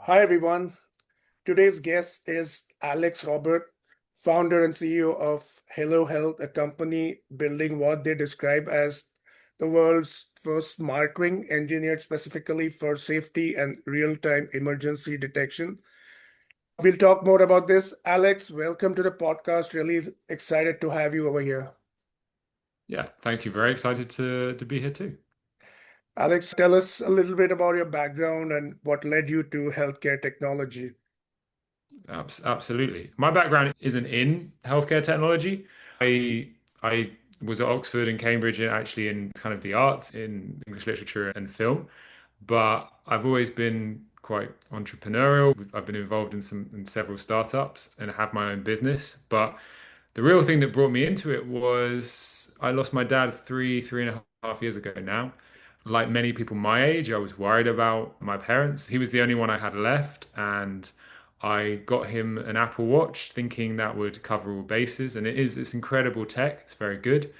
Hi, everyone. Today's guest is Alex Robert, founder and CEO of Haelo Health, a company building what they describe as the world's first smart ring engineered specifically for safety and real-time emergency detection. We'll talk more about this. Alex, welcome to the podcast. Really excited to have you over here. Yeah, thank you. Very excited to be here too. Alex, tell us a little bit about your background and what led you to healthcare technology. Absolutely. My background isn't in healthcare technology. I was at Oxford and Cambridge and actually in kind of the arts in English literature and film, but I've always been quite entrepreneurial. I've been involved in several startups and have my own business. But the real thing that brought me into it was I lost my dad three and a half years ago now. Like many people my age, I was worried about my parents. He was the only one I had left, and I got him an Apple Watch thinking that would cover all bases. And it's incredible tech. It's very good.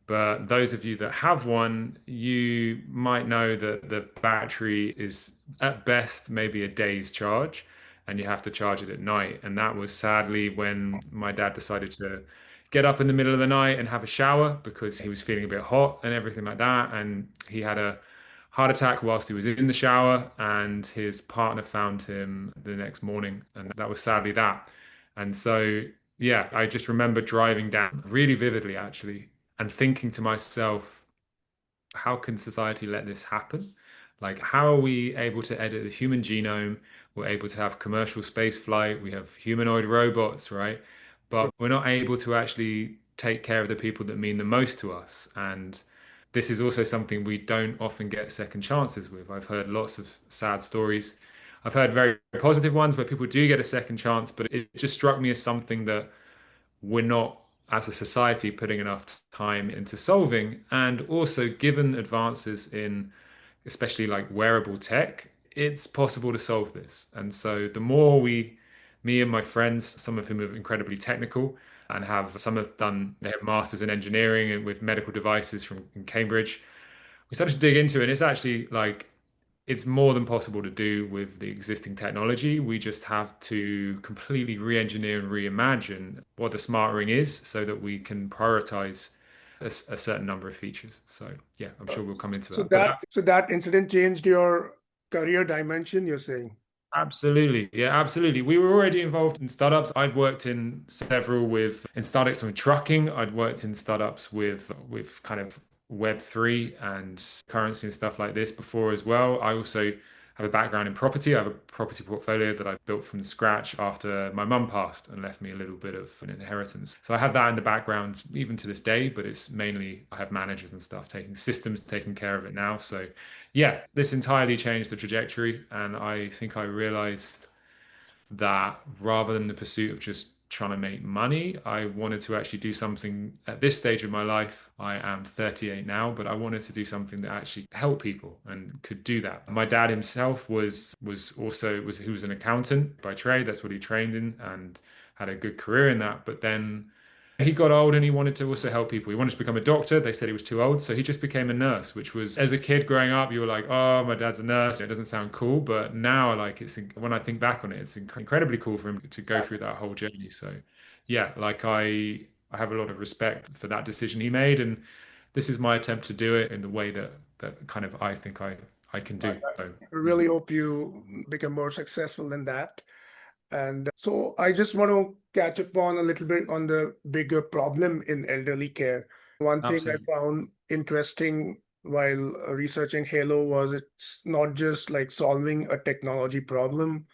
But those of you that have one, you might know that the battery is at best maybe a day's charge, and you have to charge it at night. And that was sadly when my dad decided to get up in the middle of the night and have a shower because he was feeling a bit hot and everything like that. And he had a heart attack whilst he was in the shower, and his partner found him the next morning. And that was sadly that. And so, yeah, I just remember driving down really vividly, actually, and thinking to myself, how can society let this happen? Like, how are we able to edit the human genome? We're able to have commercial space flight. We have humanoid robots, right? But we're not able to actually take care of the people that mean the most to us. And this is also something we don't often get second chances with. I've heard lots of sad stories. I've heard very positive ones where people do get a second chance, but it just struck me as something that we're not, as a society, putting enough time into solving. And also, given advances in especially like wearable tech, it's possible to solve this. And so, the more me and my friends, some of whom are incredibly technical and some have done, they have masters in engineering and with medical devices from in Cambridge, we started to dig into it. And it's actually like it's more than possible to do with the existing technology. We just have to completely re-engineer and reimagine what the smart ring is so that we can prioritize a certain number of features. So yeah, I'm sure we'll come into So that. But that incident changed your career dimension, you're saying? absolutely, yeah, absolutely. We were already involved in startups. I'd worked in several in startups with trucking. I'd worked in startups with kind of Web3 and currency and stuff like this before as well. I also have a background in property. I have a property portfolio that I built from scratch after my mum passed and left me a little bit of an inheritance. So I have that in the background even to this day, but it's mainly I have managers and stuff taking systems taking care of it now. So yeah, this entirely changed the trajectory. And I think I realized that rather than the pursuit of just trying to make money, I wanted to actually do something at this stage of my life. I am 38 now, but I wanted to do something that actually helped people and could do that. My dad himself was he was an accountant by trade. That's what he trained in and had a good career in that. But then he got old and he wanted to also help people. He wanted to become a doctor. They said he was too old, so he just became a nurse, which was, as a kid growing up, you were like, "Oh, my dad's a nurse." It doesn't sound cool, but now, like, when I think back on it, it's incredibly cool for him to go through that whole journey. So, yeah, like I have a lot of respect for that decision he made, and this is my attempt to do it in the way that kind of I think I can I do. So, really hope you become more successful than that. And so I just want to catch up on a little bit on the bigger problem in elderly care. One thing I absolutely, found interesting while researching Halo was it's not just like solving a technology problem,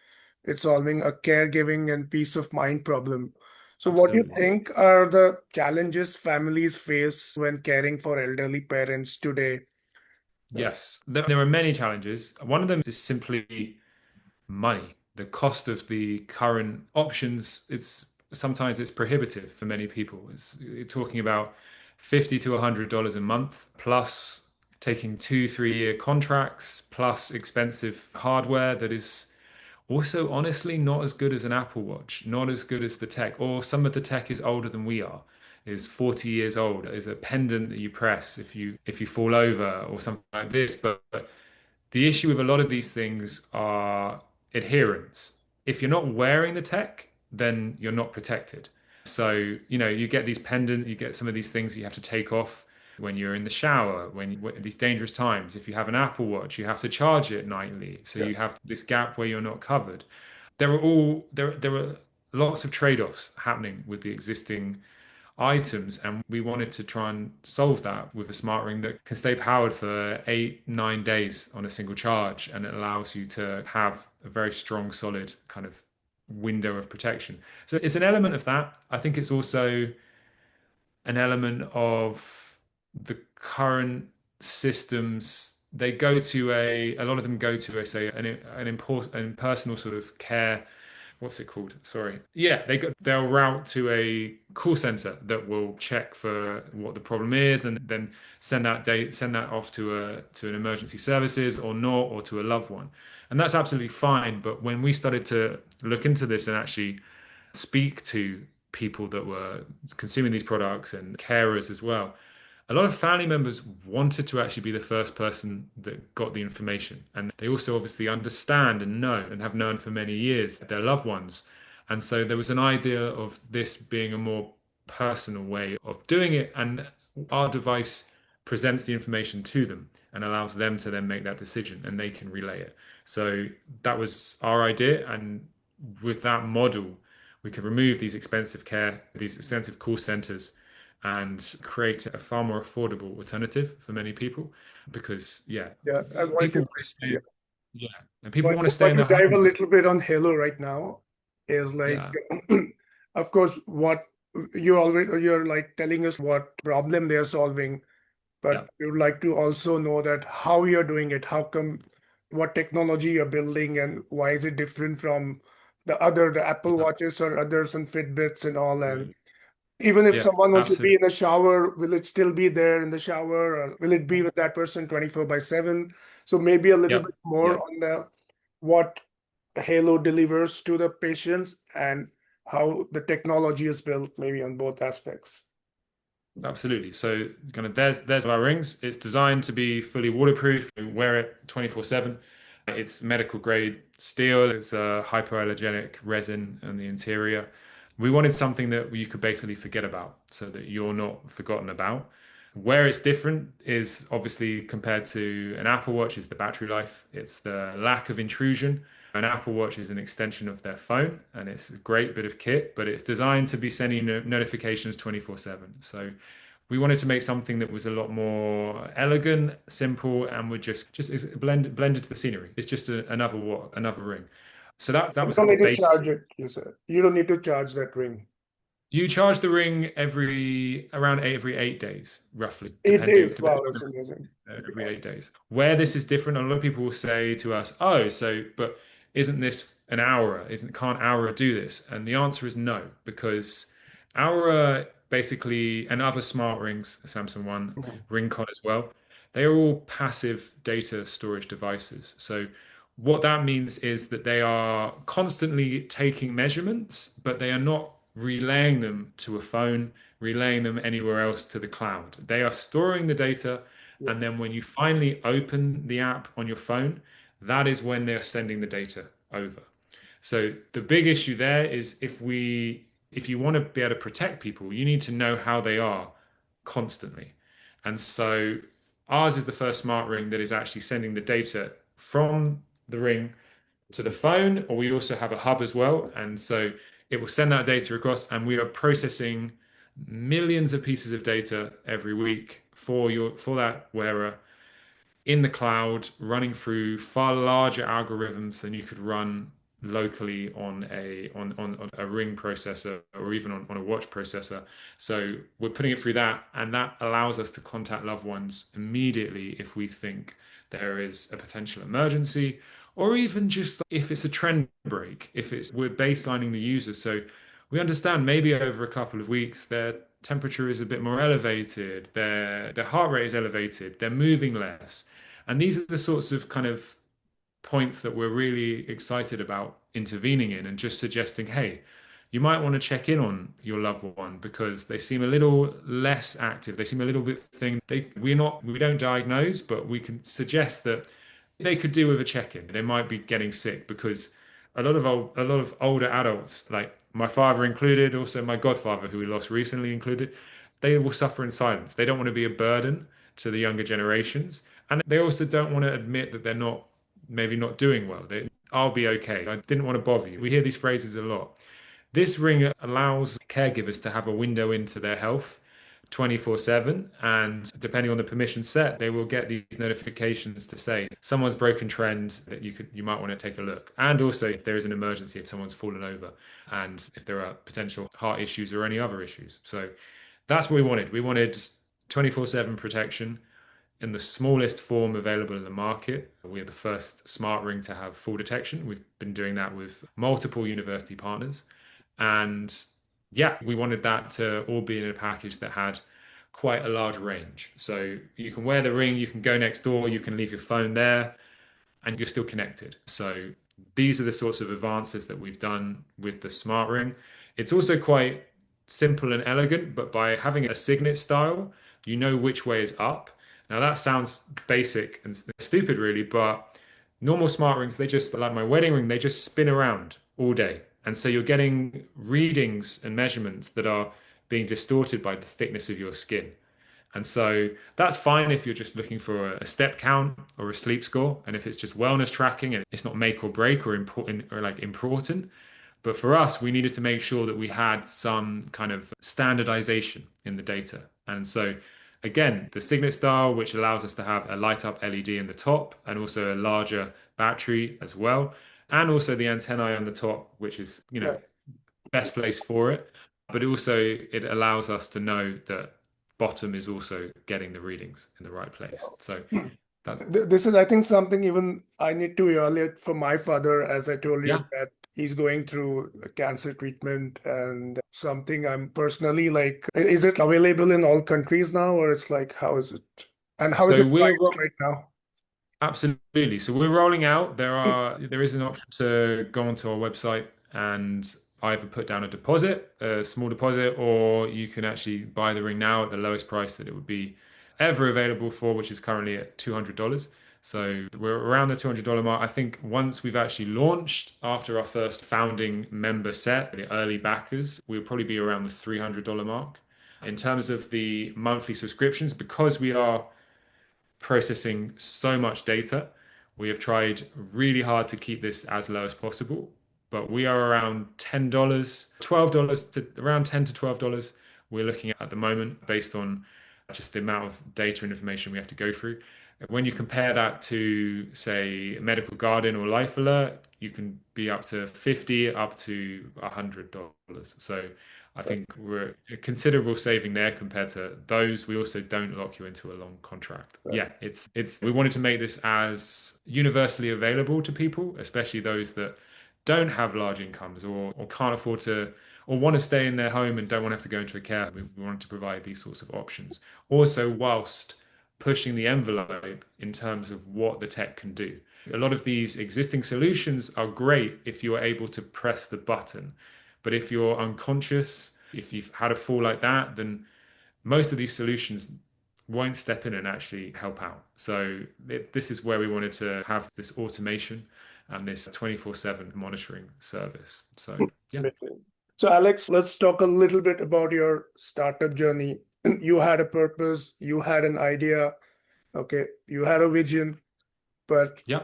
it's solving a caregiving and peace of mind problem. So, what do you absolutely. think are the challenges families face when caring for elderly parents today? Yes, there are many challenges. One of them is simply money. The cost of the current options, it's sometimes it's prohibitive for many people. You're talking about $50 to $100 a month, plus taking 2 3 year contracts, plus expensive hardware that is also honestly not as good as an Apple Watch, not as good as the tech, or some of the tech is older than we are. Is 40 years old, is a pendant that you press if you fall over or something like this. But the issue with a lot of these things are adherence. If you're not wearing the tech, then you're not protected. So, you get these pendants, you get some of these things you have to take off when you're in the shower, when these dangerous times. If you have an Apple Watch, you have to charge it nightly. So Yeah. you have this gap where you're not covered. There are lots of trade-offs happening with the existing items, and we wanted to try and solve that with a smart ring that can stay powered for 8, 9 days on a single charge, and it allows you to have a very strong, solid kind of window of protection. So it's an element of that. I think it's also an element of the current systems. They go to a lot of them go to a say an important and personal sort of care. What's it called? Sorry. Yeah, they'll route to a call center that will check for what the problem is, and then send that off to an emergency services or not, or to a loved one. And that's absolutely fine. But when we started to look into this and actually speak to people that were consuming these products and carers as well, a lot of family members wanted to actually be the first person that got the information. And they also obviously understand and know and have known for many years their loved ones. And so there was an idea of this being a more personal way of doing it. And our device presents the information to them and allows them to then make that decision, and they can relay it. So that was our idea. And with that model, we could remove these expensive call centers, and create a far more affordable alternative for many people. Because yeah, Yeah. I want people to, want to stay, yeah. yeah, and people Want want to to, stay want in to their dive a homes. little bit on Halo right now is like, Yeah, of course, what you're like telling us what problem they're solving, yeah, but we would like to also know that how you're doing it, how come, what technology you're building, and why is it different from the Apple yeah, Watches or others and Fitbits and all. And right. even if Yeah, someone wants to be absolutely. in the shower, will it still be there in the shower, or will it be with that person 24/7? So maybe a little Yeah, bit yeah. more on the what Halo delivers to the patients and how the technology is built, maybe on both aspects. Absolutely. So kind of there's our rings. It's designed to be fully waterproof. You wear it 24/7. It's medical grade steel. It's a hypoallergenic resin in the interior. We wanted something that you could basically forget about, so that you're not forgotten about. Where it's different is obviously compared to an Apple Watch is the battery life. It's the lack of intrusion. An Apple Watch is an extension of their phone, and it's a great bit of kit, but it's designed to be sending notifications 24/7. So we wanted to make something that was a lot more elegant, simple, and would just blend into the scenery. It's just another ring. So that You was don't kind need of the to basis. charge it, you said. You don't need to charge that ring. You charge the ring every 8 days, roughly, 8 days. depending Wow, that's amazing. every 8 days. Where this is different, a lot of people will say to us, "Oh, but isn't this an Aura? Isn't can't Aura do this?" And the answer is no, because Aura basically, and other smart rings, Samsung One, Mhm. Ringcon as well, they are all passive data storage devices. So what that means is that they are constantly taking measurements, but they are not relaying them to a phone, relaying them anywhere else to the cloud. They are storing the data, Yeah. and then when you finally open the app on your phone, that is when they're sending the data over. So the big issue there is if you want to be able to protect people, you need to know how they are constantly. And so ours is the first smart ring that is actually sending the data from the ring to the phone, or we also have a hub as well. And so it will send that data across, and we are processing millions of pieces of data every week for that wearer in the cloud, running through far larger algorithms than you could run locally on a ring processor, or even on a watch processor. So we're putting it through that, and that allows us to contact loved ones immediately if we think there is a potential emergency, or even just if it's a trend break, if it's we're baselining the user. So we understand maybe over a couple of weeks their temperature is a bit more elevated, their heart rate is elevated, they're moving less. And these are the sorts of kind of points that we're really excited about intervening in, and just suggesting, hey, you might want to check in on your loved one because they seem a little less active. They seem a little bit thing. We don't diagnose, but we can suggest that they could do with a check-in. They might be getting sick because a lot of older adults, like my father included, also my godfather, who we lost recently included, they will suffer in silence. They don't want to be a burden to the younger generations, and they also don't want to admit that they're not maybe not doing well. I'll be okay. I didn't want to bother you. We hear these phrases a lot. This ring allows caregivers to have a window into their health 24/7, and depending on the permission set, they will get these notifications to say someone's broken trend, that you might want to take a look. And also if there is an emergency, if someone's fallen over, and if there are potential heart issues or any other issues. So that's what we wanted. We wanted 24/7 protection in the smallest form available in the market. We are the first smart ring to have full detection. We've been doing that with multiple university partners. And yeah, we wanted that to all be in a package that had quite a large range. So you can wear the ring, you can go next door, you can leave your phone there, and you're still connected. So these are the sorts of advances that we've done with the smart ring. It's also quite simple and elegant, but by having a signet style, you know which way is up. Now that sounds basic and stupid, really, but normal smart rings, they just, like my wedding ring, they just spin around all day. And so you're getting readings and measurements that are being distorted by the thickness of your skin. And so that's fine if you're just looking for a step count or a sleep score. And if it's just wellness tracking and it's not make or break or important or like important. But for us, we needed to make sure that we had some kind of standardization in the data. And so again, the Signet style, which allows us to have a light up LED in the top and also a larger battery as well. And also the antennae on the top, which is, Yeah. best place for it. But also it allows us to know that bottom is also getting the readings in the right place. So that, This is, I think, something even I need to evaluate for my father, as I told you yeah. that he's going through cancer treatment and something I'm personally like, is it available in all countries now, or it's like, how is it? And how is So it priced right now? absolutely. So we're rolling out. There is an option to go onto our website and either put down a deposit, a small deposit, or you can actually buy the ring now at the lowest price that it would be ever available for, which is currently at $200. So we're around the $200 mark. I think once we've actually launched after our first founding member set, the early backers, we'll probably be around the $300 mark. In terms of the monthly subscriptions, because we are processing so much data. We have tried really hard to keep this as low as possible, but we are around $10, $12 to around $10 to $12 we're looking at the moment based on just the amount of data and information we have to go through. When you compare that to, say, Medical Garden or Life Alert, you can be up to 50, up to $100. So I think we're a considerable saving there compared to those. We also don't lock you into a long contract. Yeah, it's we wanted to make this as universally available to people, especially those that don't have large incomes or can't afford to or want to stay in their home and don't want to have to go into a care. We wanted to provide these sorts of options. Also, whilst pushing the envelope in terms of what the tech can do. A lot of these existing solutions are great if you are able to press the button. But if you're unconscious, if you've had a fall like that, then most of these solutions won't step in and actually help out. So this is where we wanted to have this automation and this 24/7 monitoring service. So yeah. So, Alex, let's talk a little bit about your startup journey. You had a purpose, you had an idea, okay, you had a vision, but Yeah.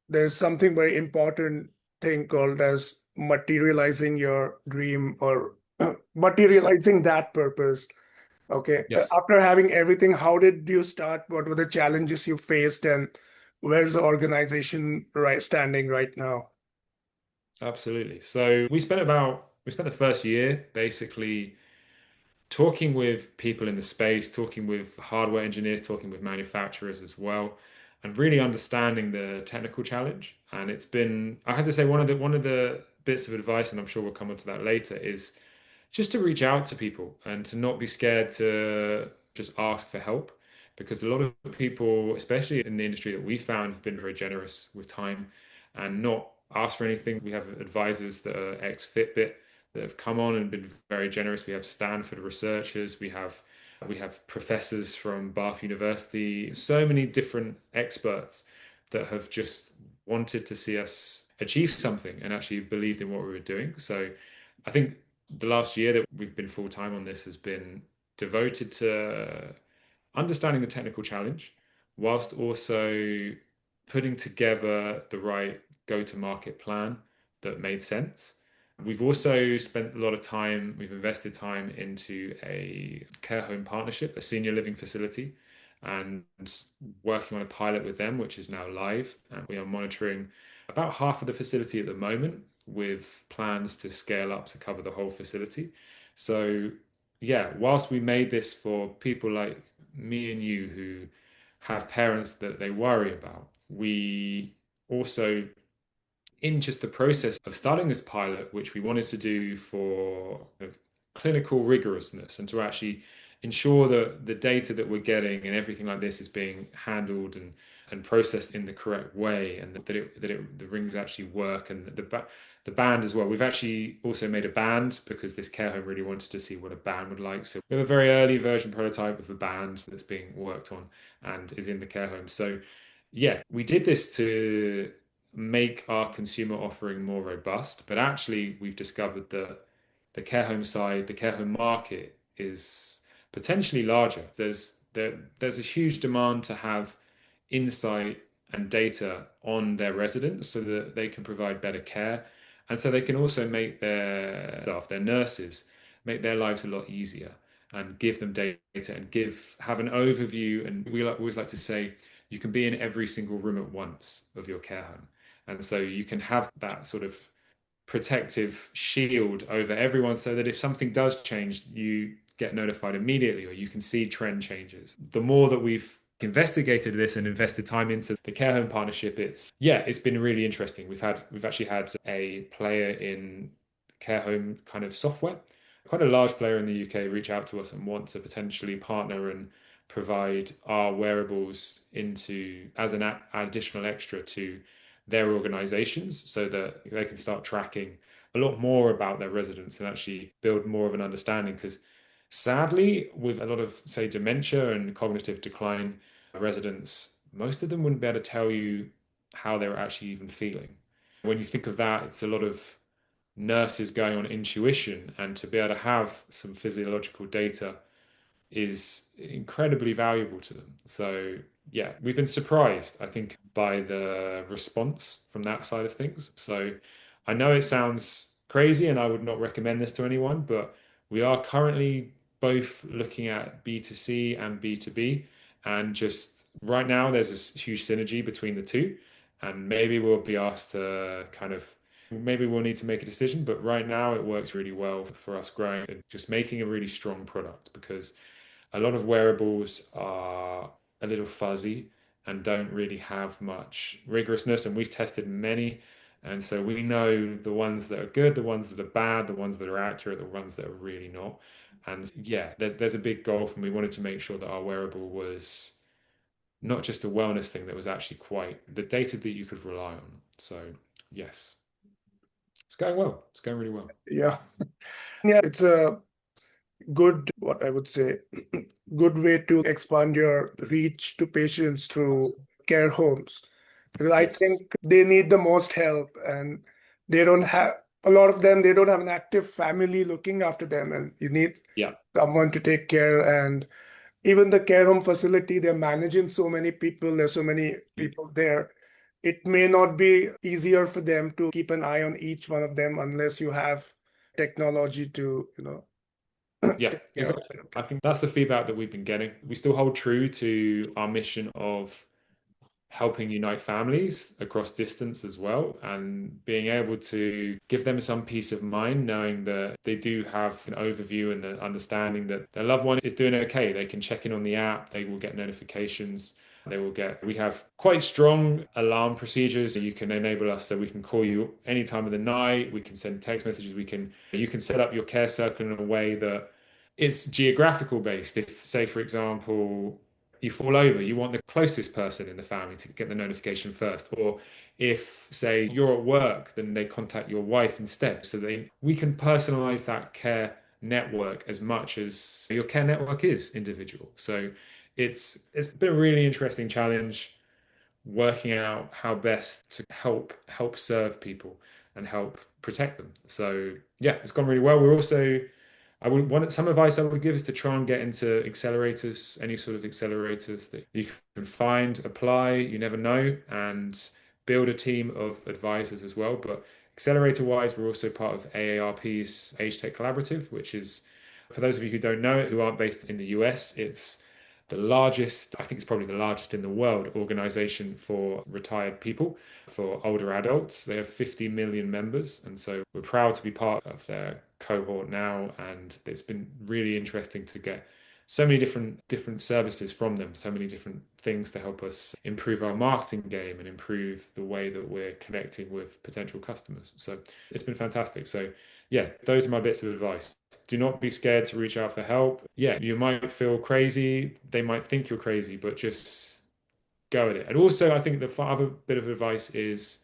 there's something very important thing called as materializing your dream or materializing that purpose. Okay. Yes. After having everything, how did you start? What were the challenges you faced, and where's the organization standing right now? Absolutely. So we spent the first year basically talking with people in the space, talking with hardware engineers, talking with manufacturers as well, and really understanding the technical challenge. And it's been, I have to say, one of the bits of advice, and I'm sure we'll come onto that later, is just to reach out to people and to not be scared to just ask for help. Because a lot of people, especially in the industry that we found, have been very generous with time and not asked for anything. We have advisors that are ex Fitbit that have come on and been very generous. We have Stanford researchers, we have professors from Bath University, so many different experts that have just wanted to see us achieve something and actually believed in what we were doing. So I think the last year that we've been full time on this has been devoted to understanding the technical challenge whilst also putting together the right go-to-market plan that made sense. We've also spent a lot of time, we've invested time into a care home partnership, a senior living facility, and working on a pilot with them, which is now live. And we are monitoring about half of the facility at the moment with plans to scale up to cover the whole facility. So, yeah, whilst we made this for people like me and you who have parents that they worry about, we also in just the process of starting this pilot, which we wanted to do for clinical rigorousness and to actually ensure that the data that we're getting and everything like this is being handled and processed in the correct way, and the rings actually work, and the band as well. We've actually also made a band because this care home really wanted to see what a band would like. So we have a very early version prototype of a band that's being worked on and is in the care home. So yeah, we did this to make our consumer offering more robust, but actually we've discovered that the care home side, the care home market is potentially larger. There's a huge demand to have insight and data on their residents so that they can provide better care, and so they can also make their staff, their nurses, make their lives a lot easier and give them data and give have an overview. And always like to say you can be in every single room at once of your care home, and so you can have that sort of protective shield over everyone so that if something does change, you get notified immediately or you can see trend changes. The more that we've investigated this and invested time into the care home partnership, it's been really interesting. We've actually had a player in care home kind of software, quite a large player in the UK, reach out to us and want to potentially partner and provide our wearables into as an additional extra to their organizations so that they can start tracking a lot more about their residents and actually build more of an understanding. Because sadly, with a lot of, say, dementia and cognitive decline residents, most of them wouldn't be able to tell you how they were actually even feeling. When you think of that, it's a lot of nurses going on intuition, and to be able to have some physiological data is incredibly valuable to them. So, yeah, we've been surprised, I think, by the response from that side of things. So, I know it sounds crazy and I would not recommend this to anyone, but we are currently both looking at B2C and B2B. And just right now, there's this huge synergy between the two. And maybe we'll be asked to maybe we'll need to make a decision. But right now, it works really well for us growing and just making a really strong product because a lot of wearables are a little fuzzy and don't really have much rigorousness. And we've tested many. And so we know the ones that are good, the ones that are bad, the ones that are accurate, the ones that are really not. And yeah, there's a big goal, and we wanted to make sure that our wearable was not just a wellness thing, that was actually quite the data that you could rely on. So yes, it's going well. It's going really well. Yeah. Yeah, it's a good, what I would say, good way to expand your reach to patients through care homes. Because I Yes. think they need the most help, and they don't have a lot of them, they don't have an active family looking after them, and you need Yeah. someone to take care. And even the care home facility, they're managing so many people, there's so many people there. It may not be easier for them to keep an eye on each one of them unless you have technology to, Yeah, take care of exactly. them. I think that's the feedback that we've been getting. We still hold true to our mission of helping unite families across distance as well, and being able to give them some peace of mind knowing that they do have an overview and the understanding that their loved one is doing okay. They can check in on the app, they will get notifications. We have quite strong alarm procedures. You can enable us so we can call you any time of the night. We can send text messages. You can set up your care circle in a way that it's geographical based. If, say, for example, you fall over, you want the closest person in the family to get the notification first. Or if, say, you're at work, then they contact your wife instead. So we can personalize that care network as much as your care network is individual. So it's been a really interesting challenge. working out how best to help serve people and help protect them. So yeah, it's gone really well. We're also I would want some advice I would give is to try and get into accelerators, any sort of accelerators that you can find, apply, you never know, and build a team of advisors as well. But accelerator wise, we're also part of AARP's Age Tech Collaborative, which is, for those of you who don't know it, who aren't based in the US, it's the largest, I think it's probably the largest in the world organization for retired people, for older adults. They have 50 million members. And so we're proud to be part of their cohort now. And it's been really interesting to get so many different services from them, so many different things to help us improve our marketing game and improve the way that we're connecting with potential customers. So it's been fantastic. So yeah, those are my bits of advice. Do not be scared to reach out for help. Yeah, you might feel crazy. They might think you're crazy, but just go at it. And also, I think the other bit of advice is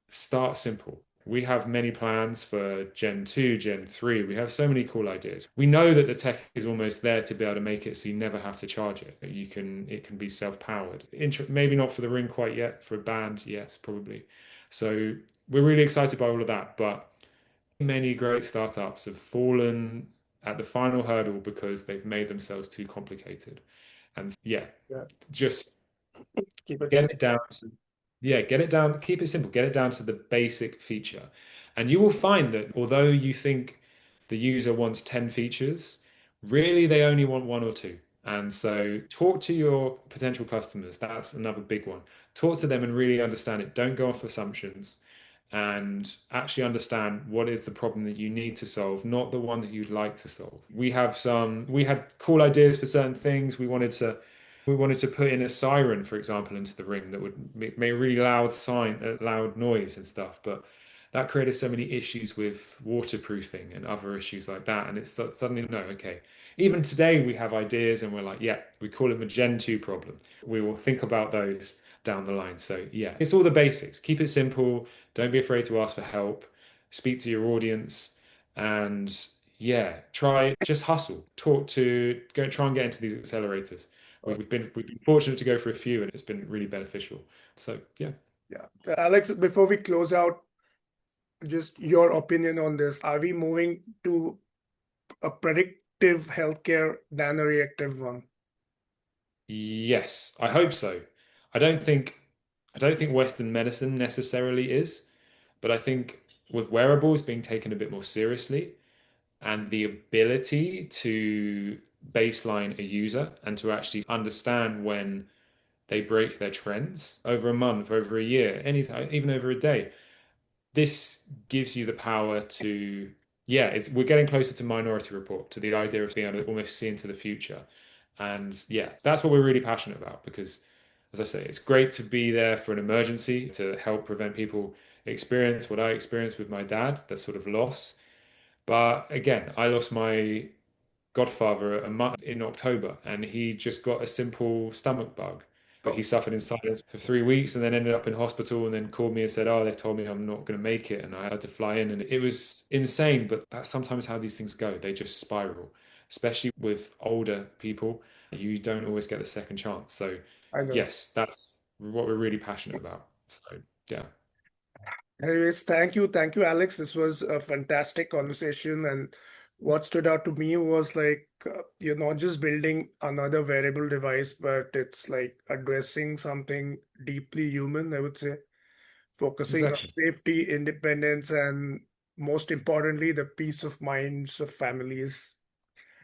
start simple. We have many plans for Gen 2, Gen 3. We have so many cool ideas. We know that the tech is almost there to be able to make it so you never have to charge it. It can be self-powered. Maybe not for the ring quite yet. For a band, yes, probably. So we're really excited by all of that. But many great startups have fallen at the final hurdle because they've made themselves too complicated. And yeah, Yeah, just keep it get simple. it down to, yeah, get it down, keep it simple, get it down to the basic feature. And you will find that although you think the user wants 10 features, really they only want one or two. And so talk to your potential customers. That's another big one. Talk to them and really understand it. Don't go off assumptions and actually understand what is the problem that you need to solve, not the one that you'd like to solve. We had cool ideas for certain things. We wanted to put in a siren, for example, into the ring that would make a really loud noise and stuff. But that created so many issues with waterproofing and other issues like that. And it's suddenly, no, okay. Even today, we have ideas and we're like, yeah, we call it a Gen 2 problem. We will think about those down the line. So, yeah, it's all the basics. Keep it simple. Don't be afraid to ask for help. Speak to your audience. And yeah, just hustle. Try and get into these accelerators. We've been fortunate to go for a few, and it's been really beneficial. So yeah, Yeah. Alex, before we close out, just your opinion on this. Are we moving to a predictive healthcare than a reactive one? yes, I hope so. I don't think I don't think Western medicine necessarily is, but I think with wearables being taken a bit more seriously and the ability to baseline a user and to actually understand when they break their trends over a month, over a year, anything, even over a day. This gives you the power to, yeah, we're getting closer to Minority Report, to the idea of being able to almost see into the future. And yeah, that's what we're really passionate about because, as I say, it's great to be there for an emergency to help prevent people experience what I experienced with my dad, that sort of loss. But again, I lost my godfather a month in October, and he just got a simple stomach bug. But he Oh, suffered in silence for 3 weeks and then ended up in hospital and then called me and said, oh, they told me I'm not going to make it. And I had to fly in. And it was insane. But that's sometimes how these things go. They just spiral, especially with older people. You don't always get a second chance. So, I know. yes, that's what we're really passionate about. So, yeah, Anyways, thank you. Thank you, Alex. This was a fantastic conversation. And what stood out to me was like, you're not just building another wearable device, but it's like addressing something deeply human, I would say, focusing on exactly. safety, independence, and most importantly, the peace of minds of families.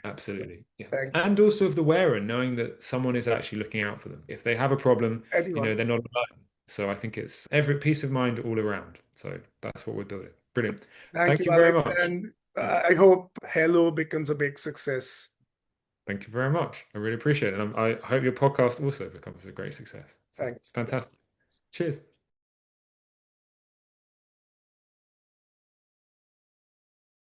Absolutely. Yeah. Thank And also of the wearer, knowing that someone is actually looking out for them. If they have a problem, anyone. they're not alone. So I think it's every peace of mind all around. So that's what we're building. Brilliant. Thank Thank you, you very Alex. much. And Yeah. I hope Haelo becomes a big success. Thank you very much. I really appreciate it. And I hope your podcast also becomes a great success. So Thanks. fantastic. Cheers.